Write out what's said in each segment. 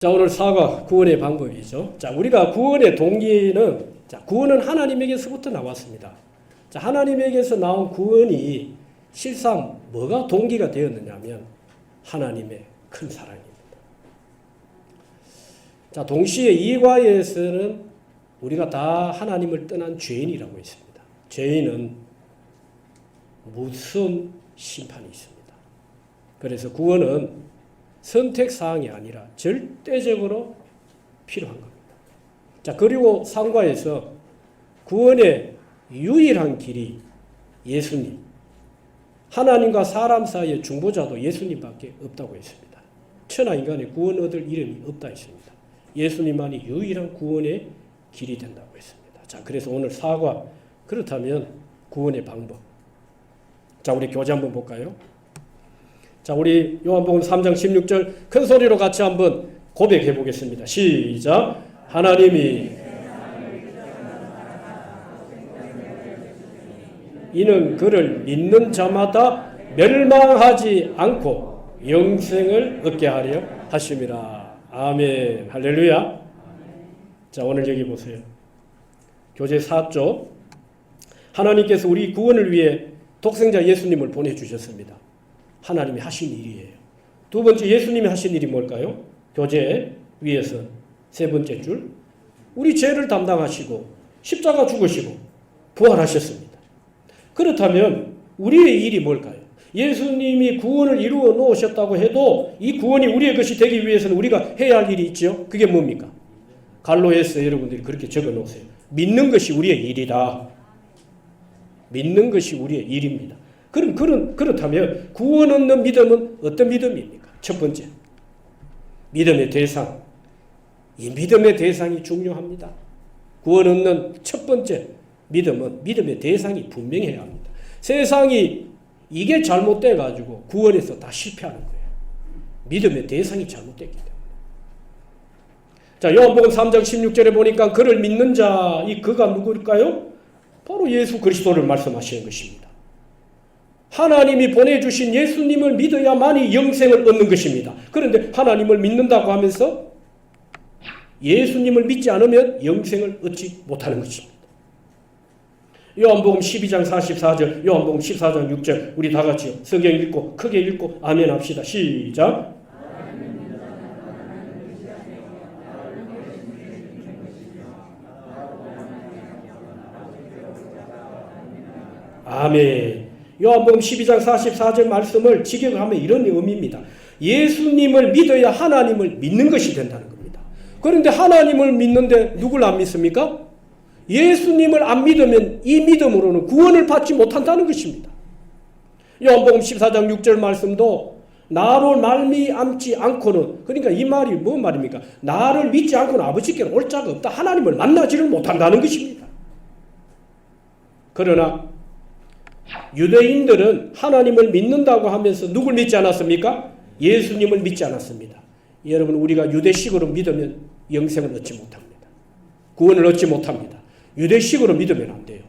자, 오늘 사과 구원의 방법이죠. 자, 우리가 구원의 동기는, 구원은 하나님에게서부터 나왔습니다. 자, 하나님에게서 나온 구원이 실상 뭐가 동기가 되었느냐 하면 하나님의 큰 사랑입니다. 자, 동시에 이과에서는 우리가 다 하나님을 떠난 죄인이라고 했습니다. 죄인은 무서운 심판이 있습니다. 그래서 구원은 선택사항이 아니라 절대적으로 필요한 겁니다. 자, 그리고 상과에서 구원의 유일한 길이 예수님, 하나님과 사람 사이의 중보자도 예수님밖에 없다고 했습니다. 천하 인간의 구원 얻을 이름이 없다 했습니다. 예수님만이 유일한 구원의 길이 된다고 했습니다. 자, 그래서 오늘 사과, 그렇다면 구원의 방법. 자, 우리 교재 한번 볼까요? 자, 우리 요한복음 3장 16절 큰 소리로 같이 한번 고백해 보겠습니다. 시작. 하나님이 이는 그를 믿는 자마다 멸망하지 않고 영생을 얻게 하려 하심이라. 아멘. 할렐루야. 자, 오늘 여기 보세요. 교재 4쪽. 하나님께서 우리 구원을 위해 독생자 예수님을 보내주셨습니다. 하나님이 하신 일이에요. 두 번째, 예수님이 하신 일이 뭘까요? 교재 위에서 세 번째 줄. 우리 죄를 담당하시고 십자가 죽으시고 부활하셨습니다. 그렇다면 우리의 일이 뭘까요? 예수님이 구원을 이루어 놓으셨다고 해도 이 구원이 우리의 것이 되기 위해서는 우리가 해야 할 일이 있죠. 그게 뭡니까? 갈로에서 여러분들이 그렇게 적어 놓으세요. 믿는 것이 우리의 일이다. 믿는 것이 우리의 일입니다. 그렇다면 구원 얻는 믿음은 어떤 믿음입니까? 첫 번째, 믿음의 대상. 이 믿음의 대상이 중요합니다. 구원 얻는 첫 번째 믿음은 믿음의 대상이 분명해야 합니다. 세상이 이게 잘못돼 가지고 구원에서 다 실패하는 거예요. 믿음의 대상이 잘못됐기 때문에. 자, 요한복음 3장 16절에 보니까 그를 믿는 자, 이 그가 누구일까요? 바로 예수 그리스도를 말씀하시는 것입니다. 하나님이 보내주신 예수님을 믿어야만이 영생을 얻는 것입니다. 그런데 하나님을 믿는다고 하면서 예수님을 믿지 않으면 영생을 얻지 못하는 것입니다. 요한복음 12장 44절, 요한복음 14장 6절, 우리 다 같이 성경 읽고 크게 읽고 아멘 합시다. 시작. 아멘. 요한복음 12장 44절 말씀을 직역하면 이런 의미입니다. 예수님을 믿어야 하나님을 믿는 것이 된다는 겁니다. 그런데 하나님을 믿는데 누굴 안 믿습니까? 예수님을 안 믿으면 이 믿음으로는 구원을 받지 못한다는 것입니다. 요한복음 14장 6절 말씀도 나로 말미암지 않고는, 그러니까 이 말이 뭔 말입니까? 나를 믿지 않고는 아버지께로 올 자가 없다. 하나님을 만나지를 못한다는 것입니다. 그러나 유대인들은 하나님을 믿는다고 하면서 누굴 믿지 않았습니까? 예수님을 믿지 않았습니다. 여러분, 우리가 유대식으로 믿으면 영생을 얻지 못합니다. 구원을 얻지 못합니다. 유대식으로 믿으면 안 돼요.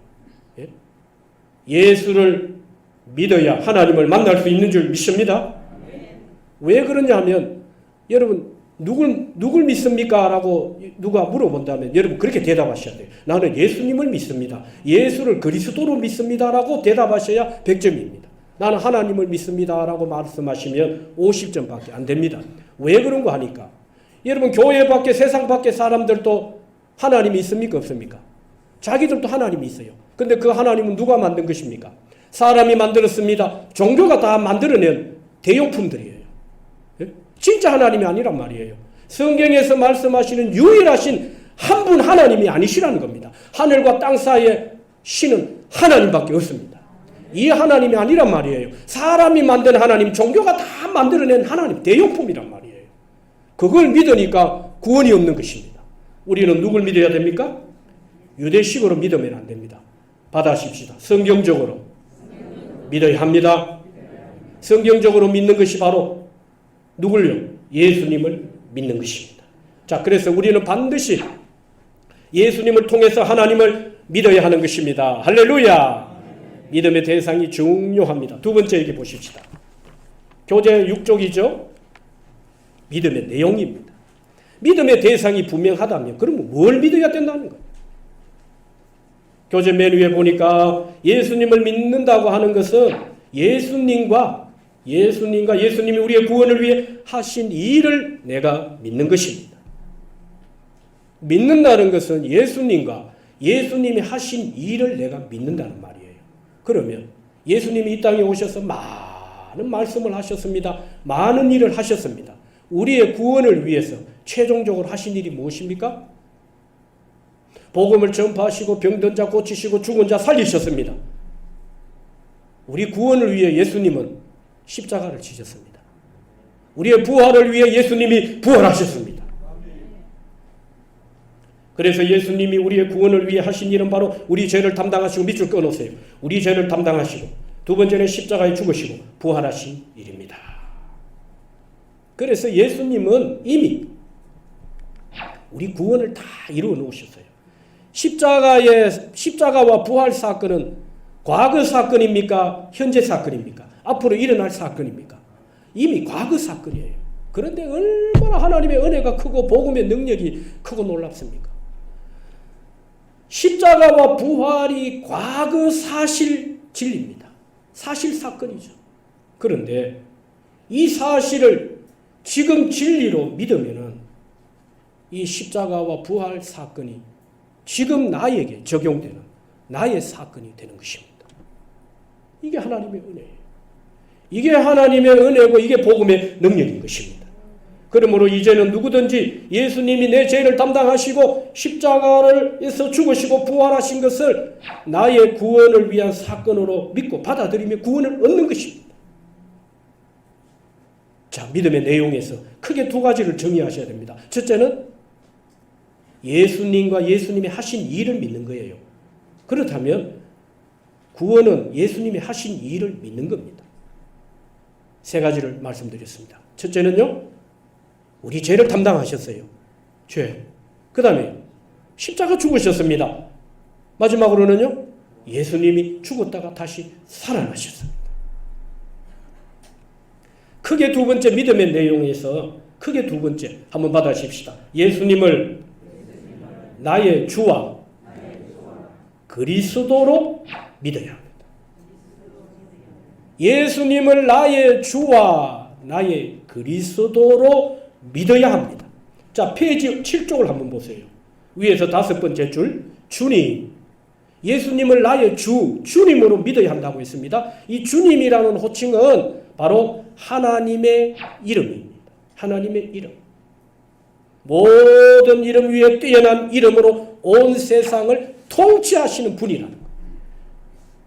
예? 예수를 믿어야 하나님을 만날 수 있는 줄 믿습니다. 왜 그러냐 하면, 여러분, 누굴 믿습니까? 라고 누가 물어본다면 여러분 그렇게 대답하셔야 돼요. 나는 예수님을 믿습니다. 예수를 그리스도로 믿습니다. 라고 대답하셔야 100점입니다. 나는 하나님을 믿습니다. 라고 말씀하시면 50점밖에 안 됩니다. 왜 그런가 하니까, 여러분 교회 밖에 세상 밖에 사람들도 하나님이 있습니까? 없습니까? 자기들도 하나님이 있어요. 근데 그 하나님은 누가 만든 것입니까? 사람이 만들었습니다. 종교가 다 만들어낸 대용품들이에요. 진짜 하나님이 아니란 말이에요. 성경에서 말씀하시는 유일하신 한 분 하나님이 아니시라는 겁니다. 하늘과 땅 사이에 신은 하나님밖에 없습니다. 이 하나님이 아니란 말이에요. 사람이 만든 하나님, 종교가 다 만들어낸 하나님, 대용품이란 말이에요. 그걸 믿으니까 구원이 없는 것입니다. 우리는 누굴 믿어야 됩니까? 유대식으로 믿으면 안 됩니다. 받아십시다. 성경적으로 믿어야 합니다. 성경적으로 믿는 것이 바로 누굴요? 예수님을 믿는 것입니다. 자, 그래서 우리는 반드시 예수님을 통해서 하나님을 믿어야 하는 것입니다. 할렐루야. 믿음의 대상이 중요합니다. 두 번째 얘기 보십시다. 교재 6쪽이죠. 믿음의 내용입니다. 믿음의 대상이 분명하다면 그러면 뭘 믿어야 된다는 거예요? 교재 맨 위에 보니까 예수님을 믿는다고 하는 것은 예수님과 예수님이 우리의 구원을 위해 하신 일을 내가 믿는 것입니다. 믿는다는 것은 예수님과 예수님이 하신 일을 내가 믿는다는 말이에요. 그러면 예수님이 이 땅에 오셔서 많은 말씀을 하셨습니다. 많은 일을 하셨습니다. 우리의 구원을 위해서 최종적으로 하신 일이 무엇입니까? 복음을 전파하시고 병든 자 고치시고 죽은 자 살리셨습니다. 우리 구원을 위해 예수님은 십자가를 지셨습니다. 우리의 부활을 위해 예수님이 부활하셨습니다. 그래서 예수님이 우리의 구원을 위해 하신 일은 바로 우리 죄를 담당하시고 밑줄 끊으세요. 우리 죄를 담당하시고 두 번째는 십자가에 죽으시고 부활하신 일입니다. 그래서 예수님은 이미 우리 구원을 다 이루어 놓으셨어요. 십자가와 부활 사건은 과거 사건입니까? 현재 사건입니까? 앞으로 일어날 사건입니까? 이미 과거 사건이에요. 그런데 얼마나 하나님의 은혜가 크고 복음의 능력이 크고 놀랍습니까? 십자가와 부활이 과거 사실 진리입니다. 사실 사건이죠. 그런데 이 사실을 지금 진리로 믿으면은 이 십자가와 부활 사건이 지금 나에게 적용되는 나의 사건이 되는 것입니다. 이게 하나님의 은혜예요. 이게 하나님의 은혜고 이게 복음의 능력인 것입니다. 그러므로 이제는 누구든지 예수님이 내 죄를 담당하시고 십자가에서 죽으시고 부활하신 것을 나의 구원을 위한 사건으로 믿고 받아들이며 구원을 얻는 것입니다. 자, 믿음의 내용에서 크게 두 가지를 정의하셔야 됩니다. 첫째는 예수님과 예수님이 하신 일을 믿는 거예요. 그렇다면 구원은 예수님이 하신 일을 믿는 겁니다. 세 가지를 말씀드렸습니다. 첫째는요, 우리 죄를 담당하셨어요. 죄. 그 다음에 십자가 죽으셨습니다. 마지막으로는요, 예수님이 죽었다가 다시 살아나셨습니다. 크게 두 번째 믿음의 내용에서 크게 두 번째 한번 받아십시다. 예수님을 나의 주와 그리스도로 믿어야 합니다. 예수님을 나의 주와 나의 그리스도로 믿어야 합니다. 자, 페이지 7쪽을 한번 보세요. 위에서 다섯 번째 줄, 주님. 예수님을 나의 주님으로 믿어야 한다고 했습니다. 이 주님이라는 호칭은 바로 하나님의 이름입니다. 하나님의 이름. 모든 이름 위에 뛰어난 이름으로 온 세상을 통치하시는 분이라는 것.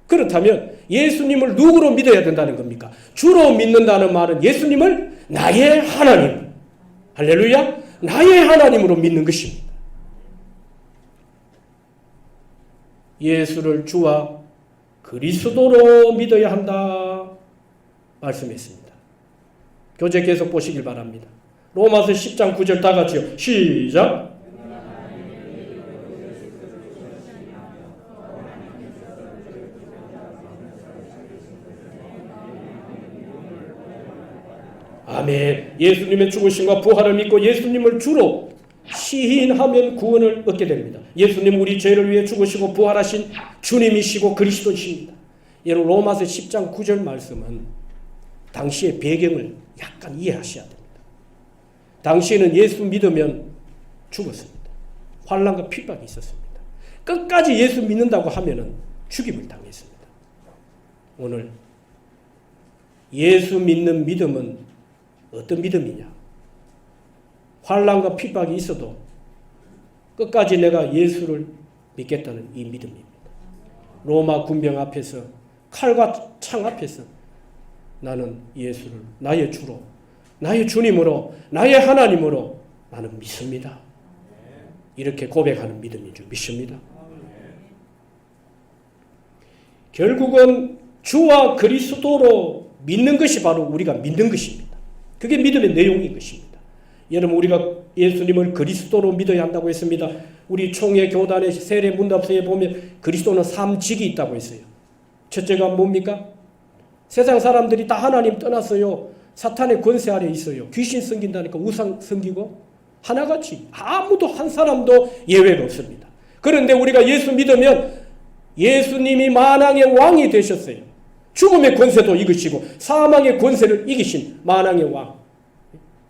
그렇다면 예수님을 누구로 믿어야 된다는 겁니까? 주로 믿는다는 말은 예수님을 나의 하나님, 할렐루야, 나의 하나님으로 믿는 것입니다. 예수를 주와 그리스도로 믿어야 한다 말씀했습니다. 교재 계속 보시길 바랍니다. 로마서 10장 9절 다 같이요. 시작. 아멘. 예수님의 죽으심과 부활을 믿고 예수님을 주로 시인하면 구원을 얻게 됩니다. 예수님 우리 죄를 위해 죽으시고 부활하신 주님이시고 그리스도이십니다. 여러분 로마서 10장 9절 말씀은 당시의 배경을 약간 이해하셔야 됩니다. 당시에는 예수 믿으면 죽었습니다. 환난과 핍박이 있었습니다. 끝까지 예수 믿는다고 하면은 죽임을 당했습니다. 오늘 예수 믿는 믿음은 어떤 믿음이냐? 환난과 핍박이 있어도 끝까지 내가 예수를 믿겠다는 이 믿음입니다. 로마 군병 앞에서 칼과 창 앞에서 나는 예수를 나의 주로, 나의 주님으로, 나의 하나님으로 나는 믿습니다. 이렇게 고백하는 믿음인 줄 믿습니다. 결국은 주와 그리스도로 믿는 것이 바로 우리가 믿는 것입니다. 그게 믿음의 내용인 것입니다. 여러분 우리가 예수님을 그리스도로 믿어야 한다고 했습니다. 우리 총회 교단의 세례 문답서에 보면 그리스도는 3직이 있다고 했어요. 첫째가 뭡니까? 세상 사람들이 다 하나님 떠났어요. 사탄의 권세 아래 있어요. 귀신 섬긴다니까 우상 섬기고 하나같이 아무도 한 사람도 예외가 없습니다. 그런데 우리가 예수 믿으면 예수님이 만왕의 왕이 되셨어요. 죽음의 권세도 이기시고 사망의 권세를 이기신 만왕의 왕.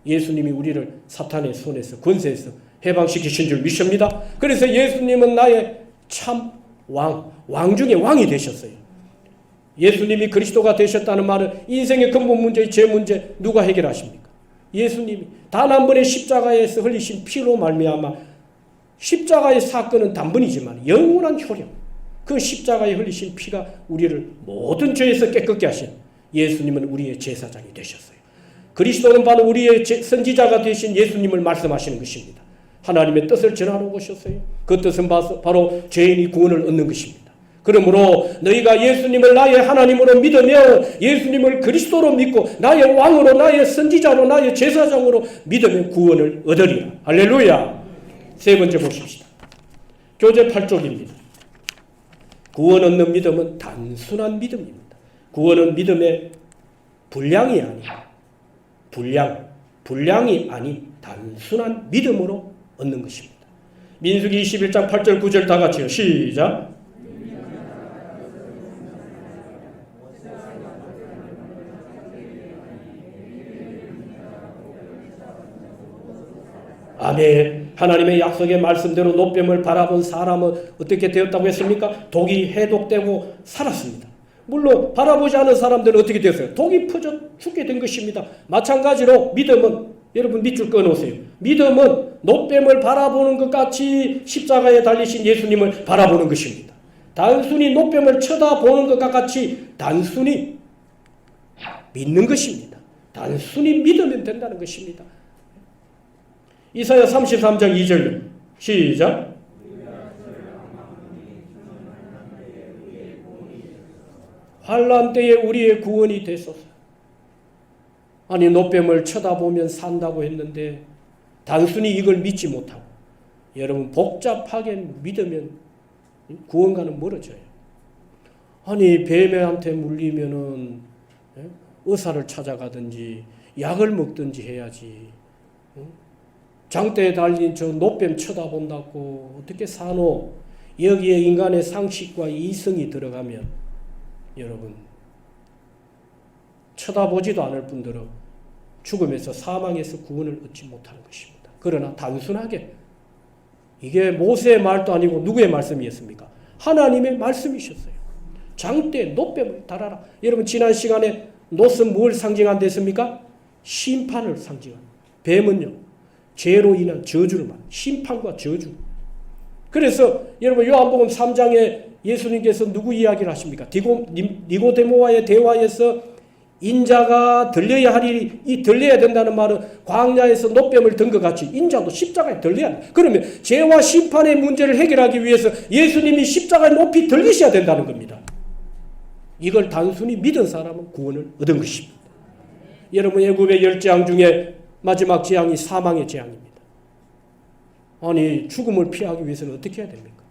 예수님이 우리를 사탄의 손에서 권세에서 해방시키신 줄 믿습니다. 그래서 예수님은 나의 참 왕 중에 왕이 되셨어요. 예수님이 그리스도가 되셨다는 말은 인생의 근본 문제의 죄 문제 누가 해결하십니까? 예수님이 단 한 번의 십자가에서 흘리신 피로 말미암아 십자가의 사건은 단번이지만 영원한 효력, 그 십자가에 흘리신 피가 우리를 모든 죄에서 깨끗게 하신 예수님은 우리의 제사장이 되셨어요. 그리스도는 바로 우리의 선지자가 되신 예수님을 말씀하시는 것입니다. 하나님의 뜻을 전하러 오셨어요. 그 뜻은 바로 죄인이 구원을 얻는 것입니다. 그러므로 너희가 예수님을 나의 하나님으로 믿으며 예수님을 그리스도로 믿고 나의 왕으로 나의 선지자로 나의 제사장으로 믿으면 구원을 얻으리라. 할렐루야. 세 번째 보십시다. 교재 8쪽입니다. 구원 얻는 믿음은 단순한 믿음입니다. 구원은 믿음의 분량이 아닌 단순한 믿음으로 얻는 것입니다. 민수기 21장 8절 9절 다 같이요. 시작. 아멘. 하나님의 약속의 말씀대로 노뱀을 바라본 사람은 어떻게 되었다고 했습니까? 독이 해독되고 살았습니다. 물론 바라보지 않은 사람들은 어떻게 되었어요? 독이 퍼져 죽게 된 것입니다. 마찬가지로 믿음은, 여러분 밑줄 꺼놓으세요. 믿음은 노뱀을 바라보는 것 같이 십자가에 달리신 예수님을 바라보는 것입니다. 단순히 노뱀을 쳐다보는 것과 같이 단순히 믿는 것입니다. 단순히 믿으면 된다는 것입니다. 이사야 33장 2절 시작. 환난 때에 우리의 구원이 되소서. 아니 노뱀을 쳐다보면 산다고 했는데 단순히 이걸 믿지 못하고 여러분 복잡하게 믿으면 구원과는 멀어져요. 아니 뱀한테 물리면은 의사를 찾아가든지 약을 먹든지 해야지. 장대에 달린 저 노뱀 쳐다본다고 어떻게 사노? 여기에 인간의 상식과 이성이 들어가면 여러분 쳐다보지도 않을 뿐더러 죽음에서 사망에서 구원을 얻지 못하는 것입니다. 그러나 단순하게 이게 모세의 말도 아니고 누구의 말씀이었습니까? 하나님의 말씀이셨어요. 장대에 노뱀을 달아라. 여러분 지난 시간에 놋은 뭘 상징한다 했습니까? 심판을 상징합니다. 뱀은요 죄로 인한 저주를 말, 심판과 저주. 그래서 여러분 요한복음 3장에 예수님께서 누구 이야기를 하십니까? 니고데모와의 대화에서 인자가 들려야 하리니, 이 들려야 된다는 말은 광야에서 노뱀을 든 것 같이 인자도 십자가에 들려야 한다. 그러면 죄와 심판의 문제를 해결하기 위해서 예수님이 십자가에 높이 들리셔야 된다는 겁니다. 이걸 단순히 믿은 사람은 구원을 얻은 것입니다. 여러분 애굽의 10재앙 중에 마지막 재앙이 사망의 재앙입니다. 아니 죽음을 피하기 위해서는 어떻게 해야 됩니까?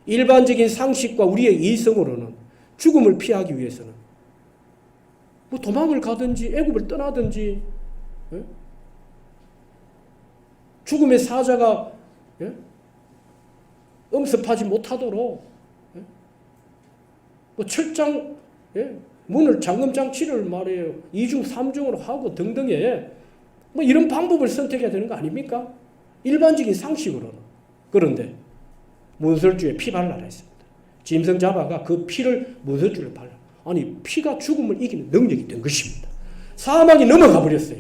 일반적인 상식과 우리의 이성으로는 죽음을 피하기 위해서는 뭐 도망을 가든지 애굽을 떠나든지 죽음의 사자가 엄습하지 못하도록 뭐 철장 문을 잠금장치를 말해요. 2중 3중으로 하고 등등의 뭐 이런 방법을 선택해야 되는 거 아닙니까? 일반적인 상식으로는. 그런데 문설주에 피 발라라 했습니다. 짐승 잡아가 그 피를 문설주를 발라. 아니 피가 죽음을 이기는 능력이 된 것입니다. 사망이 넘어가 버렸어요.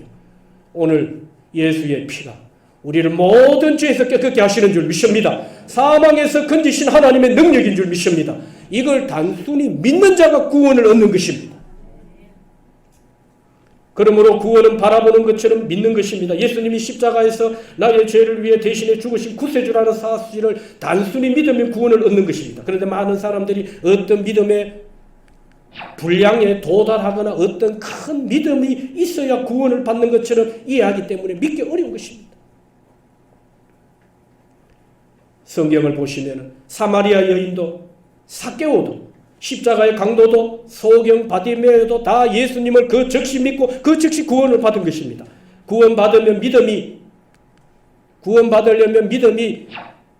오늘 예수의 피가 우리를 모든 죄에서 깨끗게 하시는 줄 믿습니다. 사망에서 건지신 하나님의 능력인 줄 믿습니다. 이걸 단순히 믿는 자가 구원을 얻는 것입니다. 그러므로 구원은 바라보는 것처럼 믿는 것입니다. 예수님이 십자가에서 나의 죄를 위해 대신에 죽으신 구세주라는 사실을 단순히 믿으면 구원을 얻는 것입니다. 그런데 많은 사람들이 어떤 믿음의 분량에 도달하거나 어떤 큰 믿음이 있어야 구원을 받는 것처럼 이해하기 때문에 믿기 어려운 것입니다. 성경을 보시면 사마리아 여인도 삭개오도 십자가의 강도도 소경 바디메오도 다 예수님을 그 즉시 믿고 그 즉시 구원을 받은 것입니다. 구원받으면 믿음이 구원받으려면 믿음이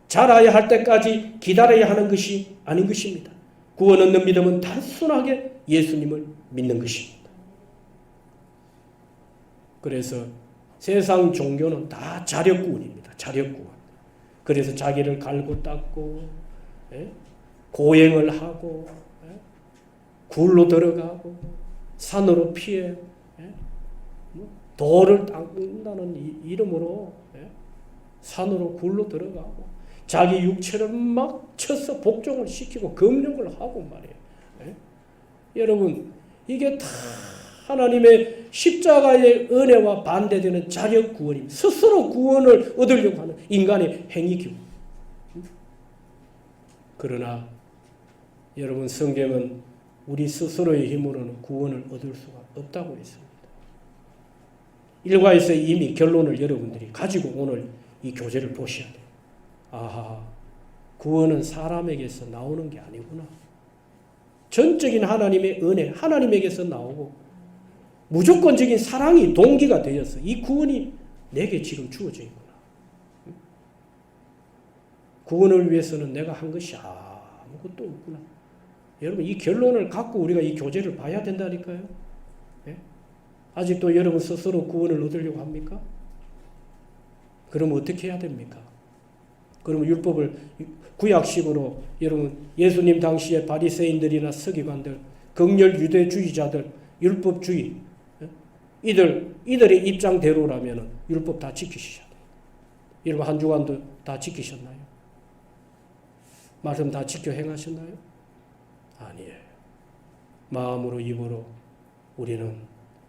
자라야 할 때까지 기다려야 하는 것이 아닌 것입니다. 구원 얻는 믿음은 단순하게 예수님을 믿는 것입니다. 그래서 세상 종교는 다 자력구원입니다. 자력구원. 그래서 자기를 갈고 닦고 고행을 하고 굴로 들어가고 산으로 피해 돌을 닦는다는 이름으로 산으로 굴로 들어가고 자기 육체를 막 쳐서 복종을 시키고 금욕을 하고 말이에요. 여러분 이게 다 하나님의 십자가의 은혜와 반대되는 자력 구원입니다. 스스로 구원을 얻으려고 하는 인간의 행위기구. 그러나 여러분 성경은 우리 스스로의 힘으로는 구원을 얻을 수가 없다고 했습니다. 일과에서 이미 결론을 여러분들이 가지고 오늘 이 교재를 보셔야 돼요. 아하, 구원은 사람에게서 나오는 게 아니구나. 전적인 하나님의 은혜, 하나님에게서 나오고 무조건적인 사랑이 동기가 되어서 이 구원이 내게 지금 주어져 있구나. 구원을 위해서는 내가 한 것이 아무것도 없구나. 여러분 이 결론을 갖고 우리가 이 교재를 봐야 된다니까요. 네? 아직도 여러분 스스로 구원을 얻으려고 합니까? 그러면 어떻게 해야 됩니까? 그러면 율법을 구약식으로 여러분 예수님 당시에 바리새인들이나 서기관들, 긍휼 유대주의자들, 율법주의 이들의 입장대로라면 율법 다 지키셔야 돼요. 여러분 한 주간도 다 지키셨나요? 말씀 다 지켜 행하셨나요? 아니에요. 마음으로 입으로 우리는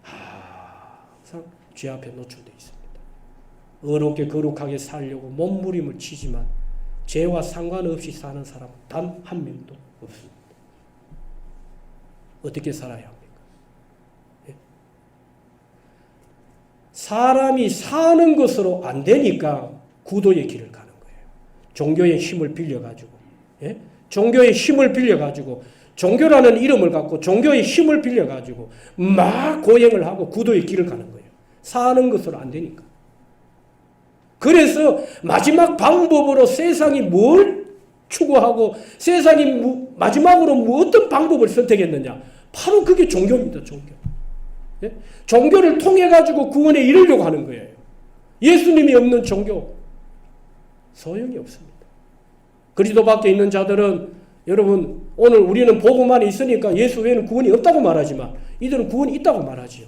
항상 죄 앞에 노출되어 있습니다. 의롭게 거룩하게 살려고 몸부림을 치지만 죄와 상관없이 사는 사람 단 한 명도 없습니다. 어떻게 살아야 합니까? 예? 사람이 사는 것으로 안 되니까 구도의 길을 가는 거예요. 종교의 힘을 빌려가지고 종교의 힘을 빌려가지고 종교라는 이름을 갖고 종교의 힘을 빌려가지고 막 고행을 하고 구도의 길을 가는 거예요. 사는 것으로 안 되니까. 그래서 마지막 방법으로 세상이 뭘 추구하고 세상이 마지막으로 어떤 방법을 선택했느냐. 바로 그게 종교입니다. 종교. 예? 종교를 통해 가지고 구원에 이르려고 하는 거예요. 예수님이 없는 종교 소용이 없습니다. 그리스도 밖에 있는 자들은 여러분 오늘 우리는 복음만 있으니까 예수 외에는 구원이 없다고 말하지만 이들은 구원이 있다고 말하지요.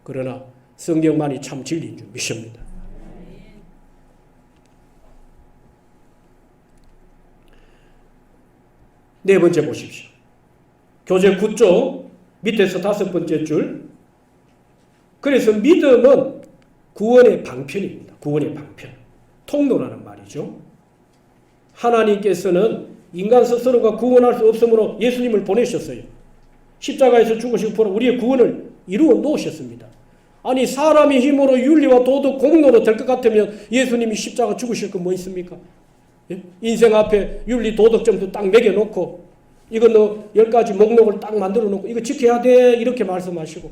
그러나 성경만이 참 진리인 줄 믿습니다. 네 번째 보십시오. 교재 9쪽 밑에서 5번째 줄. 그래서 믿음은 구원의 방편입니다. 구원의 방편. 통로라는 말이죠. 하나님께서는 인간 스스로가 구원할 수 없으므로 예수님을 보내셨어요. 십자가에서 죽으시고 우리의 구원을 이루어 놓으셨습니다. 아니 사람의 힘으로 윤리와 도덕 공로로 될 것 같으면 예수님이 십자가 죽으실 거 뭐 있습니까? 예? 인생 앞에 윤리 도덕 점수 딱 매겨놓고 이거 너 10가지 목록을 딱 만들어 놓고 이거 지켜야 돼 이렇게 말씀하시고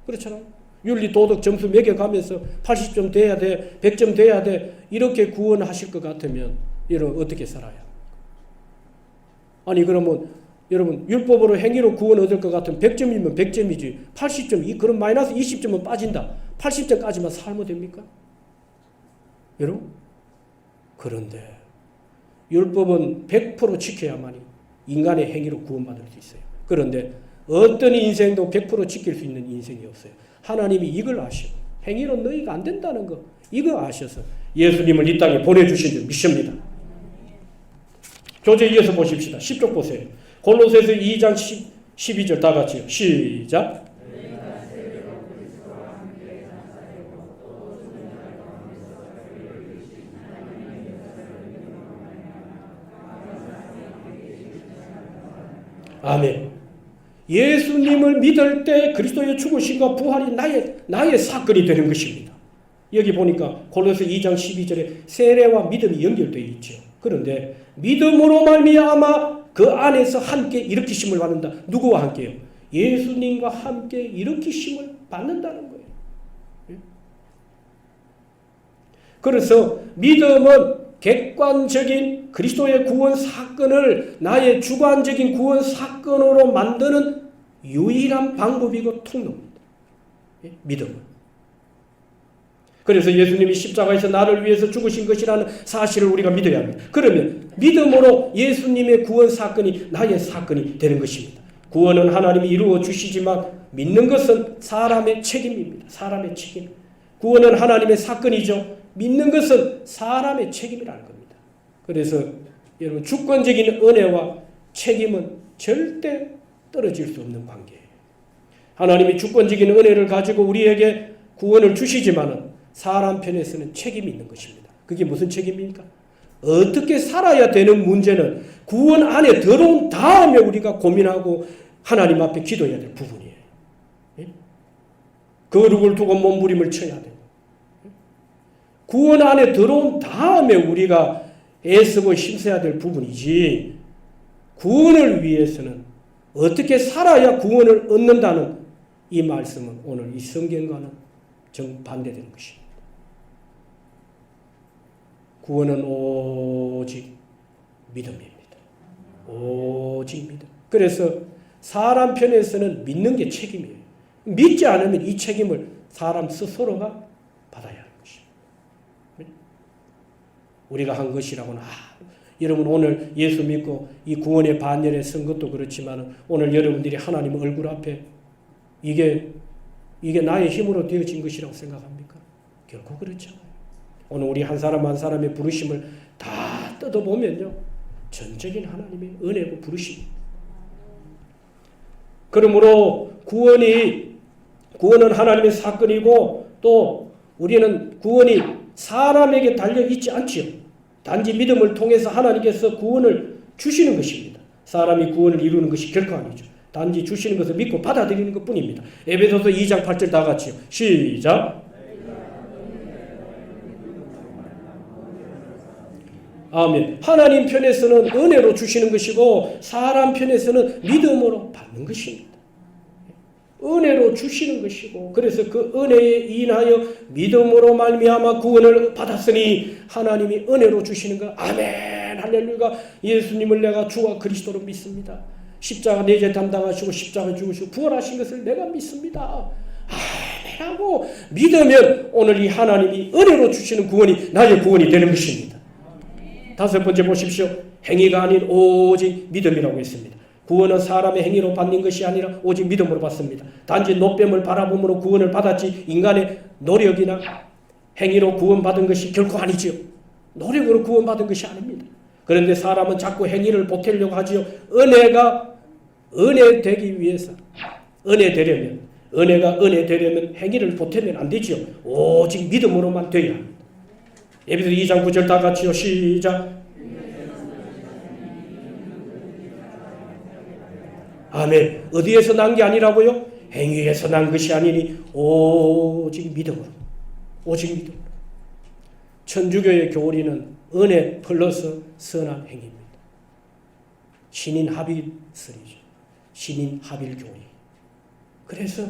그렇잖아요. 윤리 도덕 점수 매겨가면서 80점 돼야 돼 100점 돼야 돼 이렇게 구원하실 것 같으면 여러분 어떻게 살아야? 아니 그러면 여러분 율법으로 행위로 구원 얻을 것 같으면 100점이면 100점이지 80점 그럼 마이너스 20점은 빠진다. 80점까지만 살면 됩니까? 여러분 그런데 율법은 100% 지켜야만이 인간의 행위로 구원받을 수 있어요. 그런데 어떤 인생도 100% 지킬 수 있는 인생이 없어요. 하나님이 이걸 아시고 행위로 너희가 안 된다는 거 이거 아셔서 예수님을 이 땅에 보내주신 줄 믿습니다. 교재 이어서 보십시다. 10쪽 보세요. 골로새서 2장 12절 다 같이요. 시작. 아멘. 예수님을 믿을 때 그리스도의 죽으심과 부활이 나의 사건이 되는 것입니다. 여기 보니까 골로새 2장 12절에 세례와 믿음이 연결되어 있죠. 그런데 믿음으로 말미암아 그 안에서 함께 일으키심을 받는다. 누구와 함께요? 예수님과 함께 일으키심을 받는다는 거예요. 그래서 믿음은 객관적인 그리스도의 구원 사건을 나의 주관적인 구원 사건으로 만드는 유일한 방법이고 통로입니다. 믿음은. 그래서 예수님이 십자가에서 나를 위해서 죽으신 것이라는 사실을 우리가 믿어야 합니다. 그러면 믿음으로 예수님의 구원 사건이 나의 사건이 되는 것입니다. 구원은 하나님이 이루어 주시지만 믿는 것은 사람의 책임입니다. 사람의 책임. 구원은 하나님의 사건이죠. 믿는 것은 사람의 책임이라는 겁니다. 그래서 여러분 주권적인 은혜와 책임은 절대 떨어질 수 없는 관계예요. 하나님이 주권적인 은혜를 가지고 우리에게 구원을 주시지만은 사람 편에서는 책임이 있는 것입니다. 그게 무슨 책임입니까? 어떻게 살아야 되는 문제는 구원 안에 들어온 다음에 우리가 고민하고 하나님 앞에 기도해야 될 부분이에요. 거룩을 두고 몸부림을 쳐야 돼요. 구원 안에 들어온 다음에 우리가 애쓰고 힘써야 될 부분이지, 구원을 위해서는 어떻게 살아야 구원을 얻는다는 이 말씀은 오늘 이 성경과는 정반대되는 것입니다. 구원은 오직 믿음입니다. 오직 믿음. 그래서 사람 편에서는 믿는 게 책임이에요. 믿지 않으면 이 책임을 사람 스스로가 받아야 하는 것입니다. 우리가 한 것이라고는 여러분 오늘 예수 믿고 이 구원의 반열에 선 것도 그렇지만 오늘 여러분들이 하나님 얼굴 앞에 이게 나의 힘으로 되어진 것이라고 생각합니까? 결코 그렇지 않아요. 오늘 우리 한 사람 한 사람의 부르심을 다 뜯어보면요, 전적인 하나님의 은혜고 부르심입니다. 그러므로 구원은 하나님의 사건이고 또 우리는 구원이 사람에게 달려있지 않지요. 단지 믿음을 통해서 하나님께서 구원을 주시는 것입니다. 사람이 구원을 이루는 것이 결코 아니죠. 단지 주시는 것을 믿고 받아들이는 것뿐입니다. 에베소서 2장 8절 다 같이요. 시작. 아멘. 하나님 편에서는 은혜로 주시는 것이고 사람 편에서는 믿음으로 받는 것입니다. 은혜로 주시는 것이고, 그래서 그 은혜에 인하여 믿음으로 말미암아 구원을 받았으니 하나님이 은혜로 주시는 것. 아멘. 할렐루야. 예수님을 내가 주와 그리스도로 믿습니다. 십자가 내 죄 담당하시고 십자가 죽으시고 부활하신 것을 내가 믿습니다. 아멘하고 믿으면 오늘 이 하나님이 은혜로 주시는 구원이 나의 구원이 되는 것입니다. 다섯 번째 보십시오. 행위가 아닌 오직 믿음이라고 했습니다. 구원은 사람의 행위로 받는 것이 아니라 오직 믿음으로 받습니다. 단지 노뱀을 바라봄으로 구원을 받았지 인간의 노력이나 행위로 구원받은 것이 결코 아니지요. 노력으로 구원받은 것이 아닙니다. 그런데 사람은 자꾸 행위를 보태려고 하지요. 은혜 되기 위해서, 은혜가 은혜 되려면 행위를 보태면 안 되지요. 오직 믿음으로만 되어야 합니다. 에베소 2장 9절 다 같이요. 시작. 아멘. 어디에서 난 게 아니라고요? 행위에서 난 것이 아니니 오직 믿음으로. 오직 믿음으로. 천주교의 교리는 은혜 플러스 선한 행위입니다. 신인 합일설이죠. 신인 합일 교리. 그래서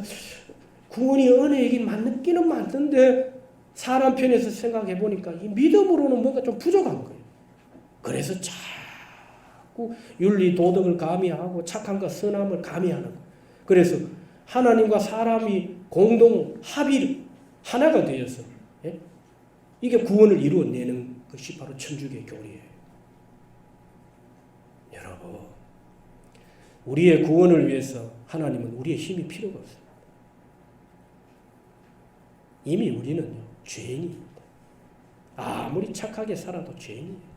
구원이 은혜이긴 맞기는 맞는데 사람 편에서 생각해 보니까 이 믿음으로는 뭔가 좀 부족한 거예요. 그래서 자꾸 윤리 도덕을 가미하고 착함과 선함을 가미하는 거예요. 그래서 하나님과 사람이 공동 합의 하나가 되어서 이게 구원을 이루어내는 것이 바로 천주교의 교리예요. 여러분, 우리의 구원을 위해서 하나님은 우리의 힘이 필요가 없습니다. 이미 우리는요, 죄인입니다. 아무리 착하게 살아도 죄인이에요.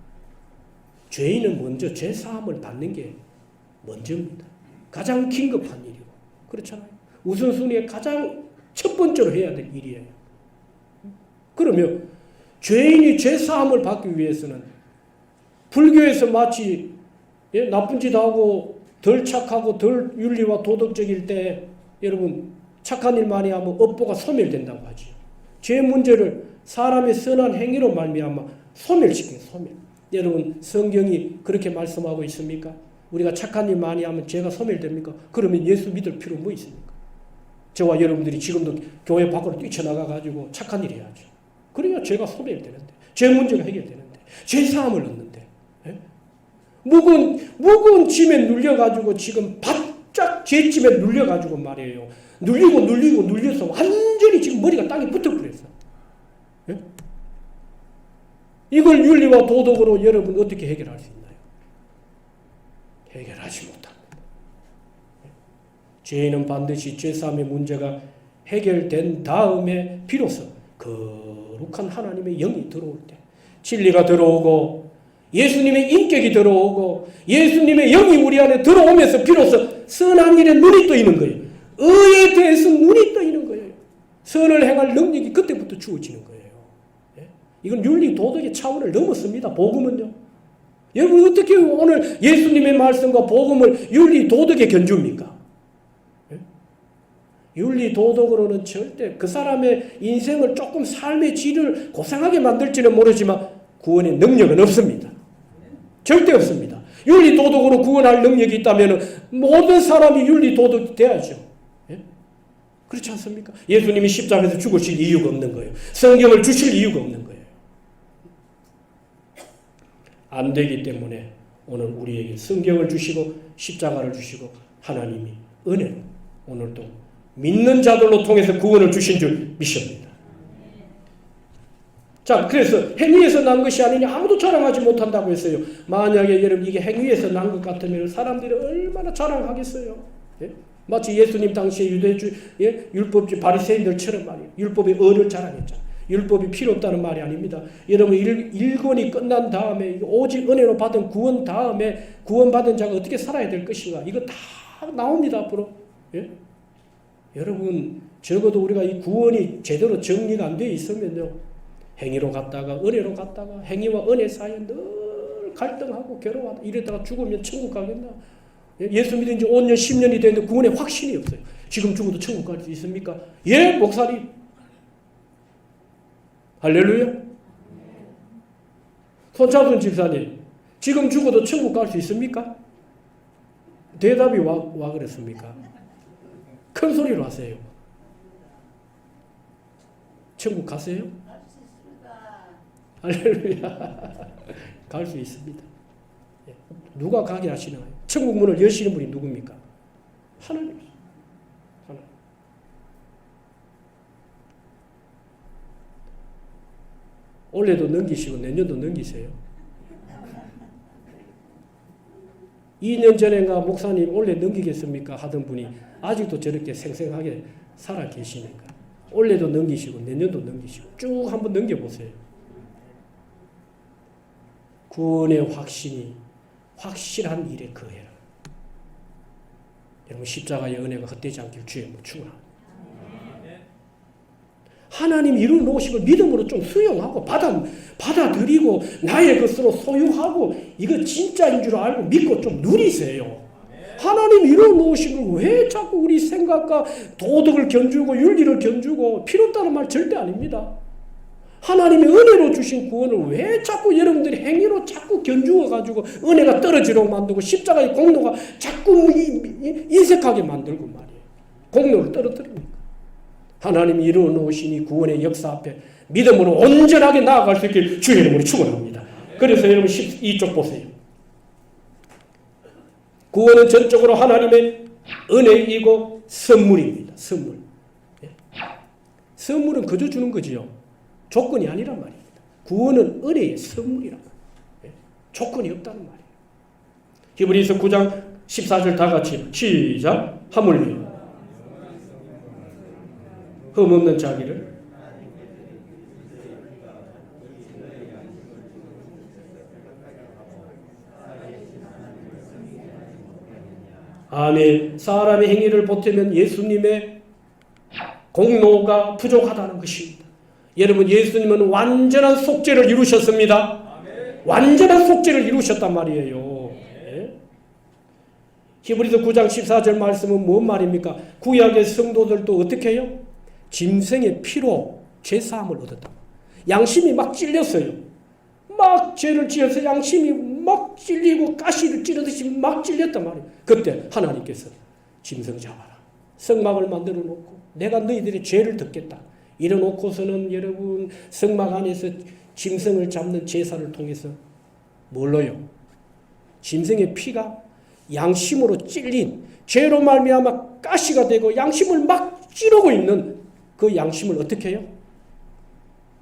죄인은 먼저 죄사함을 받는 게 먼저입니다. 가장 긴급한 일이고, 그렇잖아요. 우선순위에 가장 첫 번째로 해야 될 일이에요. 그러면 죄인이 죄사함을 받기 위해서는 불교에서 마치 나쁜 짓 하고 덜 착하고 덜 윤리와 도덕적일 때 여러분 착한 일 많이 하면 업보가 소멸된다고 하죠. 죄 문제를 사람의 선한 행위로 말미암아 소멸시켜요. 소멸. 여러분 성경이 그렇게 말씀하고 있습니까? 우리가 착한 일 많이 하면 죄가 소멸됩니까? 그러면 예수 믿을 필요 뭐 있습니까? 저와 여러분들이 지금도 교회 밖으로 뛰쳐나가가지고 착한 일 해야죠. 그래야 죄가 소멸되는데, 죄 문제가 해결되는데, 죄 사함을 얻는데, 예? 무거운 짐에 눌려가지고 지금 바짝 죄짐에 눌려가지고 말이에요. 눌려서 완전히 지금 머리가 땅에 붙어버렸어. 예? 이걸 윤리와 도덕으로 여러분 어떻게 해결할 수 있나요? 해결하지 못합니다. 죄는 반드시 죄사함의 문제가 해결된 다음에 비로소 거룩한 하나님의 영이 들어올 때, 진리가 들어오고 예수님의 인격이 들어오고 예수님의 영이 우리 안에 들어오면서 비로소 선한 일에 눈이 떠있는 거예요. 의에 대해서 눈이 떠있는 거예요. 선을 행할 능력이 그때부터 주어지는 거예요. 예? 이건 윤리 도덕의 차원을 넘었습니다. 복음은요. 여러분 어떻게 오늘 예수님의 말씀과 복음을 윤리 도덕에 견줍니까? 윤리 도덕으로는 절대 그 사람의 인생을 조금 삶의 질을 고생하게 만들지는 모르지만 구원의 능력은 없습니다. 절대 없습니다. 윤리 도덕으로 구원할 능력이 있다면 모든 사람이 윤리 도덕이 돼야죠. 예? 그렇지 않습니까? 예수님이 십자가에서 죽으실 이유가 없는 거예요. 성경을 주실 이유가 없는 거예요. 안 되기 때문에 오늘 우리에게 성경을 주시고 십자가를 주시고 하나님이 은혜로 오늘도 믿는 자들로 통해서 구원을 주신 줄 믿습니다. 자, 그래서 행위에서 난 것이 아니니 아무도 자랑하지 못한다고 했어요. 만약에 여러분 이게 행위에서 난 것 같으면 사람들이 얼마나 자랑하겠어요. 예? 마치 예수님 당시에 율법주의 바리새인들처럼 말이에요. 율법의 의를 자랑했잖아요. 율법이 필요 없다는 말이 아닙니다. 여러분 일권이 끝난 다음에 오직 은혜로 받은 구원 다음에 구원받은 자가 어떻게 살아야 될 것인가, 이거 다 나옵니다 앞으로. 예? 여러분 적어도 우리가 이 구원이 제대로 정리가 안 되어 있으면요, 행위로 갔다가 은혜로 갔다가 행위와 은혜 사이에 늘 갈등하고 괴로워하다 이러다가 죽으면 천국 가겠나? 예수 믿은 지 5년 10년이 됐는데 구원에 확신이 없어요. 지금 죽어도 천국 갈 수 있습니까? 예, 목사님. 할렐루야. 손차순 집사님, 지금 죽어도 천국 갈 수 있습니까? 대답이 와 그랬습니까? 큰 소리로 하세요. 천국 가세요? 할렐루야. 갈 수 있습니다. 누가 가게 하시나요? 천국 문을 여시는 분이 누굽니까? 하나님. 올해도 넘기시고 내년도 넘기세요. 2년 전인가 목사님 올해 넘기겠습니까? 하던 분이 아직도 저렇게 생생하게 살아 계시니까 올해도 넘기시고 내년도 넘기시고 쭉 한번 넘겨보세요. 구원의 확신이 확실한 일에 거해라. 여러분 십자가의 은혜가 헛되지 않길 주의 축원합니다. 하나님 이룬 놓으신 걸 믿음으로 좀 수용하고 받아들이고 나의 것으로 소유하고 이거 진짜인 줄 알고 믿고 좀 누리세요. 하나님 이룬 놓으신 걸 왜 자꾸 우리 생각과 도덕을 견주고 윤리를 견주고 필요 없다는 말 절대 아닙니다. 하나님의 은혜로 주신 구원을 왜 자꾸 여러분들이 행위로 자꾸 견주어가지고 은혜가 떨어지도록 만들고 십자가의 공로가 자꾸 인색하게 만들고 말이에요. 공로를 떨어뜨립니까? 하나님이 이루어 놓으신 이 구원의 역사 앞에 믿음으로 온전하게 나아갈 수 있길 주의 이름으로 축원합니다. 그래서 여러분 이쪽 보세요. 구원은 전적으로 하나님의 은혜이고 선물입니다. 선물. 선물은 그저 주는 거지요. 조건이 아니란 말입니다. 구원은 은혜의 선물이란 말이에요. 조건이 없다는 말이에요. 히브리서 9장 14절 다 같이 시작. 하물며 흠없는 자기를 아멘. 사람의 행위를 보태면 예수님의 공로가 부족하다는 것입니다. 여러분 예수님은 완전한 속죄를 이루셨습니다. 완전한 속죄를 이루셨단 말이에요. 히브리서 9장 14절 말씀은 뭔 말입니까? 구약의 성도들도 어떻게 해요? 짐승의 피로 죄사함을 얻었다. 양심이 막 찔렸어요. 막 죄를 지어서 양심이 막 찔리고 가시를 찌르듯이 막 찔렸단 말이에요. 그때 하나님께서 짐승 잡아라. 성막을 만들어 놓고 내가 너희들의 죄를 덮겠다. 이래놓고서는 여러분 성막 안에서 짐승을 잡는 제사를 통해서 뭘로요? 짐승의 피가 양심으로 찔린 죄로 말미암아 가시가 되고 양심을 막 찌르고 있는 그 양심을 어떻게 해요?